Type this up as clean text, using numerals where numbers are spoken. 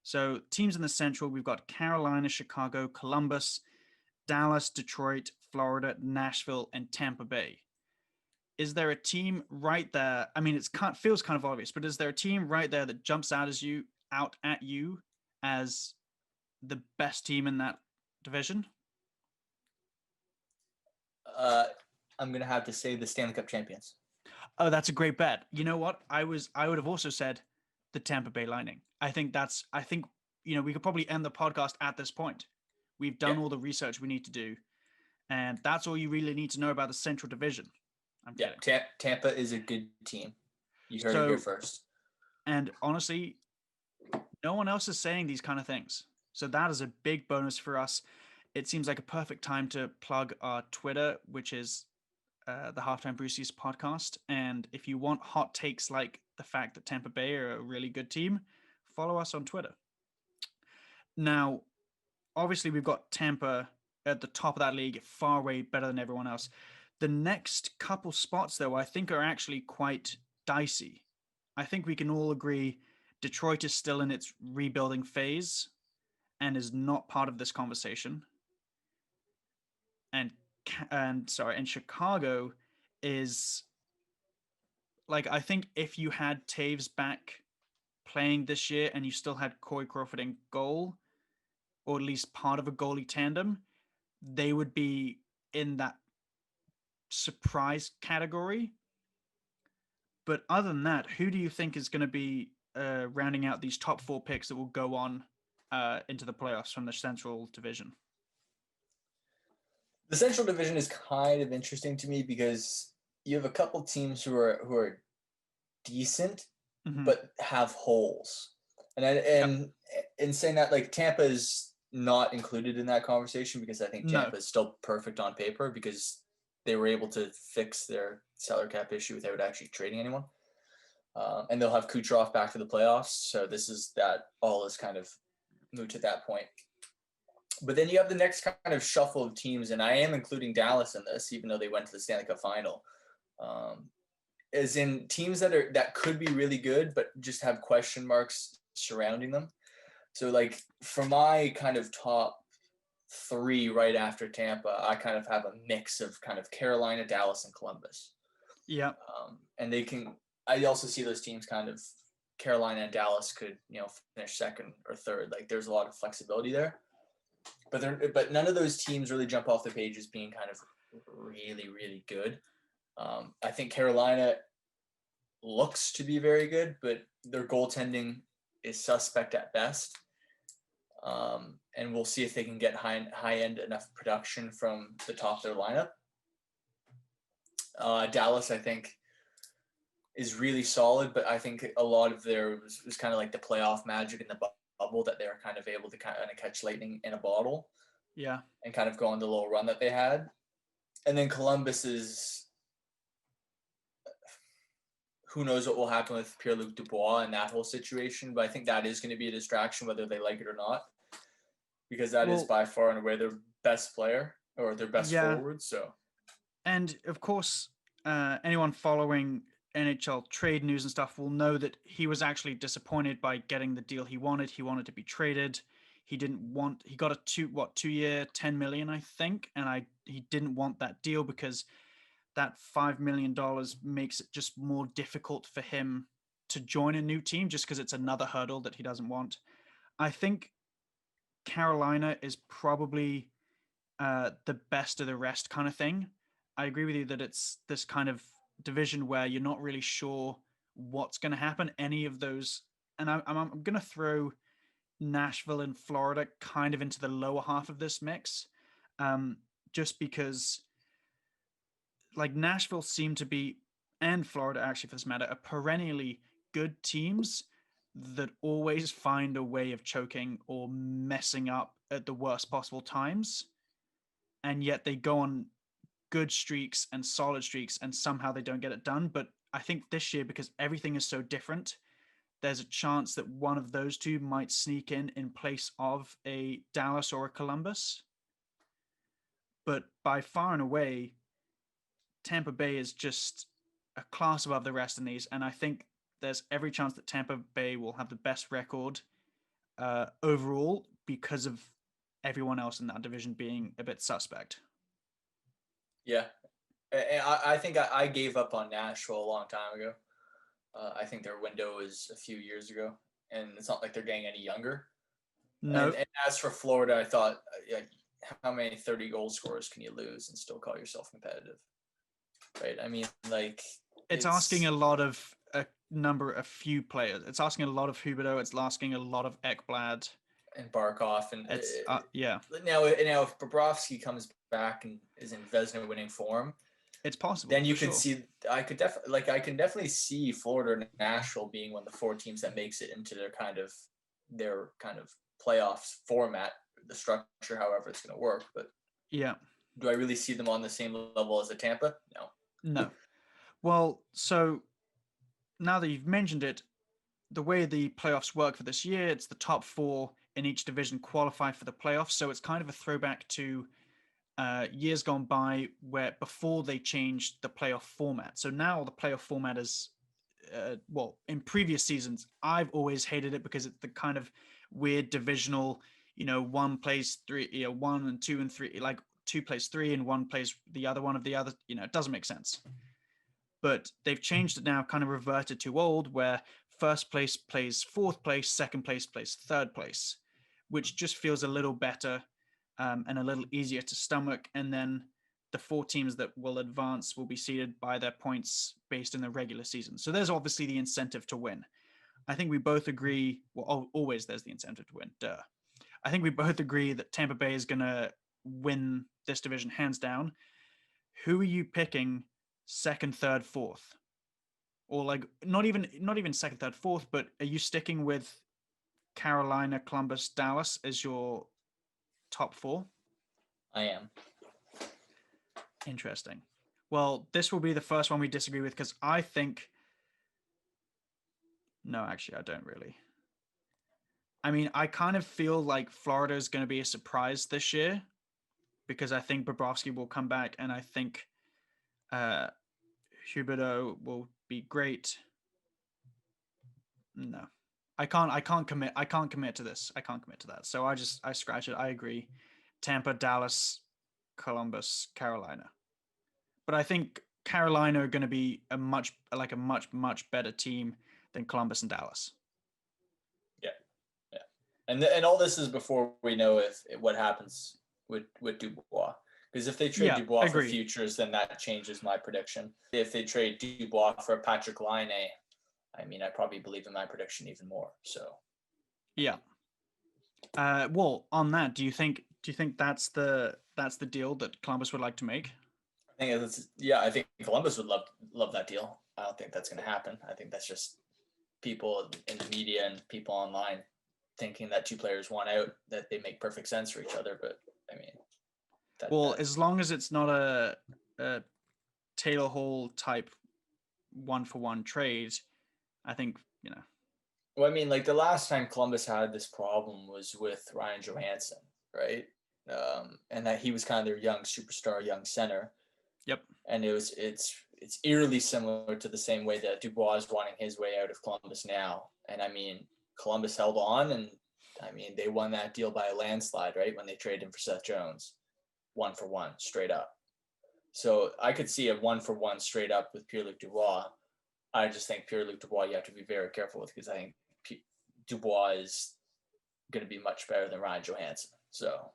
So teams in the Central, we've got Carolina, Chicago, Columbus, Dallas, Detroit, Florida, Nashville, and Tampa Bay. Is there a team right there? I mean, feels kind of obvious, but is there a team right there that jumps out at you as the best team in that division? I'm gonna have to say the Stanley Cup champions. Oh, that's a great bet. You know what? I would have also said the Tampa Bay Lightning. I think we could probably end the podcast at this point. We've Yeah, done all the research we need to do, and that's all you really need to know about the Central Division. I'm yeah. kidding. Tampa is a good team. You heard it here So, first. and honestly, no one else is saying these kind of things. So that is a big bonus for us. It seems like a perfect time to plug our Twitter, which is the Halftime Brewskis Podcast. And if you want hot takes like the fact that Tampa Bay are a really good team, follow us on Twitter. Now, obviously, we've got Tampa at the top of that league, far way better than everyone else. The next couple spots, though, I think are actually quite dicey. I think we can all agree Detroit is still in its rebuilding phase and is not part of this conversation. And and Chicago is like, I think if you had Taves back playing this year and you still had Corey Crawford in goal, or at least part of a goalie tandem, they would be in that surprise category. But other than that, who do you think is going to be rounding out these top four picks that will go on into the playoffs from the Central Division? The Central Division is kind of interesting to me because you have a couple teams who are decent Mm-hmm. but have holes. And Yep. in saying that, like Tampa is not included in that conversation because I think No. Tampa is still perfect on paper because they were able to fix their salary cap issue without actually trading anyone. And they'll have Kucherov back for the playoffs. So that all is kind of moot at that point. But then you have the next kind of shuffle of teams, and I am including Dallas in this, even though they went to the Stanley Cup final. As in teams that could be really good, but just have question marks surrounding them. So, like for my kind of top three right after Tampa, I kind of have a mix of kind of Carolina, Dallas, and Columbus. Yeah. And they can. I also see those teams kind of Carolina and Dallas could finish second or third. Like there's a lot of flexibility there. But none of those teams really jump off the page as being kind of really, really good. I think Carolina looks to be very good, but their goaltending is suspect at best. And we'll see if they can get high end enough production from the top of their lineup. Dallas, I think, is really solid, but I think a lot of their was kind of like the playoff magic in the bubble that they were kind of able to kind of catch lightning in a bottle. Yeah. And kind of go on the little run that they had. And then Columbus is, who knows what will happen with Pierre-Luc Dubois and that whole situation, but I think that is going to be a distraction whether they like it or not, because that is by far and away their best player or their best forward. So, and of course, anyone following NHL trade news and stuff will know that he was actually disappointed by getting the deal he wanted. He wanted to be traded. He got a 2-year, $10 million, I think. And he didn't want that deal because that $5 million makes it just more difficult for him to join a new team just because it's another hurdle that he doesn't want. I think Carolina is probably the best of the rest kind of thing. I agree with you that it's this kind of division where you're not really sure what's going to happen. Any of those, and I'm going to throw Nashville and Florida kind of into the lower half of this mix, just because like Nashville seem to be, and Florida actually for this matter, are perennially good teams that always find a way of choking or messing up at the worst possible times. And yet they go on good streaks and solid streaks and somehow they don't get it done. But I think this year, because everything is so different, there's a chance that one of those two might sneak in place of a Dallas or a Columbus. But by far and away, Tampa Bay is just a class above the rest in these. And I think there's every chance that Tampa Bay will have the best record overall because of everyone else in that division being a bit suspect. Yeah. And I think I gave up on Nashville a long time ago. I think their window is a few years ago, and it's not like they're getting any younger. No. And as for Florida, I thought, how many 30 goal scorers can you lose and still call yourself competitive? Right? I mean, like... It's asking a lot of a few players. It's asking a lot of Huberdeau. It's asking a lot of Ekblad. And Barkov. And it's yeah. Now if Bobrovsky comes back and is in Vezina winning form, it's possible. Then you can see. I can definitely see Florida and Nashville being one of the 4 teams that makes it into their kind of playoffs format, the structure, however it's going to work. But yeah, do I really see them on the same level as a Tampa? No. Well, so now that you've mentioned it, the way the playoffs work for this year, it's the top 4 in each division qualify for the playoffs. So it's kind of a throwback to years gone by, where before they changed the playoff format. So now the playoff format is, in previous seasons, I've always hated it because it's the kind of weird divisional, 1 plays 3, 1 and 2 and 3, like 2 plays 3 and 1 plays the other one of the other, it doesn't make sense. But they've changed it now, kind of reverted to old, where first place plays 4th place, second place plays 3rd place, which just feels a little better. And a little easier to stomach. And then the 4 teams that will advance will be seeded by their points based in the regular season. So there's obviously the incentive to win. I think we both agree, always there's the incentive to win, duh. I think we both agree that Tampa Bay is going to win this division hands down. Who are you picking 2nd, 3rd, 4th? Or like not even 2nd, 3rd, 4th, but are you sticking with Carolina, Columbus, Dallas as your top 4? I am. Interesting. Well, this will be the first one we disagree with, because I think... No, actually, I don't really. I mean, I kind of feel like Florida is going to be a surprise this year, because I think Bobrovsky will come back, and I think Huberdeau will be great. No. I can't commit to this. I can't commit to that. So I scratch it. I agree. Tampa, Dallas, Columbus, Carolina. But I think Carolina are going to be a much better team than Columbus and Dallas. Yeah. And all this is before we know what happens with Dubois. Because if they trade Dubois for futures, then that changes my prediction. If they trade Dubois for Patrick Laine, I mean, I probably believe in my prediction even more. So, yeah. Well, on that, do you think that's the deal that Columbus would like to make? I think Columbus would love that deal. I don't think that's going to happen. I think that's just people in the media and people online thinking that 2 players want out, that they make perfect sense for each other. But I mean, as long as it's not a Taylor Hall type 1-for-1 trade, I think, Well, I mean, like the last time Columbus had this problem was with Ryan Johansson, right? And that he was kind of their young superstar, young center. Yep. And it's eerily similar to the same way that Dubois is wanting his way out of Columbus now. And I mean, Columbus held on, and I mean, they won that deal by a landslide, right? When they traded him for Seth Jones, 1-for-1 straight up. So I could see a 1-for-1 straight up with Pierre-Luc Dubois. I just think Pierre-Luc Dubois you have to be very careful with, because I think Dubois is going to be much better than Ryan Johansson. So